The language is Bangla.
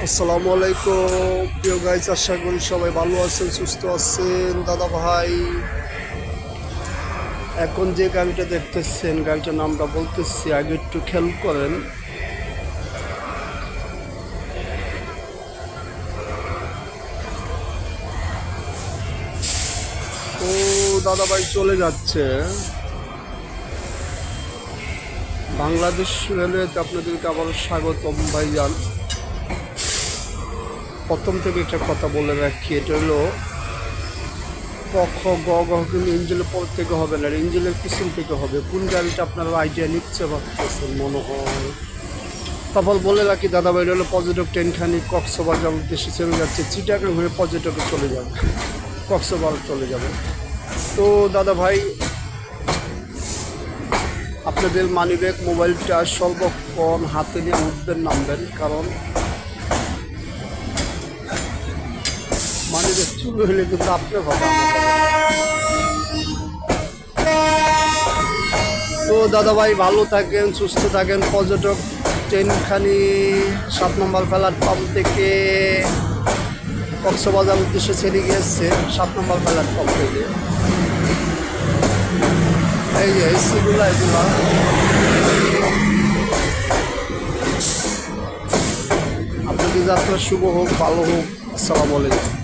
আসসালামু আলাইকুম প্রিয় গাইজ, আশা করি সবাই ভালো আছেন, সুস্থ আছেন। দাদা ভাই, এখন যে গাড়িটা দেখতেছেন, গাড়িটার নামটা বলতেছি, আগে একটু খেয়াল করেন। ও দাদা ভাই চলে যাচ্ছে বাংলাদেশ রেলওয়েতে। আপনাদেরকে আবার স্বাগতম ভাইজান। প্রথম থেকে একটা কথা বলে রাখি, এটা হলো ক খ গ গ, কিন্তু ইঞ্জিনের পর থেকে হবে না, ইঞ্জিনের পিছন থেকে হবে। কোন গাড়িটা আপনারা আইডিয়া নিচ্ছে ভাবতেছেন মনে হয়। তারপর বলে রাখি দাদা ভাই, হলো পর্যটক ট্রেনখানি কক্সবাজার উদ্দেশ্যে চলে যাচ্ছে, চিটাগাং হয়ে পর্যটকে চলে যাবে, কক্সবাজার চলে যাবে। তো দাদা ভাই, আপনাদের মানিব্যাগ মোবাইলটা সর্বক্ষণ হাতে নিয়ে উঠবেন, নামবেন, কারণ মানিব্যাগ চুরি হলে কিন্তু আপনার হবে। তো দাদা ভাই ভালো থাকেন, সুস্থ থাকেন। পর্যটক ট্রেনখানি 7 নম্বর প্ল্যাটফর্ম থেকে কক্সবাজার উদ্দেশ্যে ছেড়ে গিয়েছে, 7 নম্বর প্ল্যাটফর্ম থেকে। এই যে এসিগুলো, এগুলো আপনাদের যাত্রা শুভ হোক, ভালো হোক। আসসালামু আলাইকুম।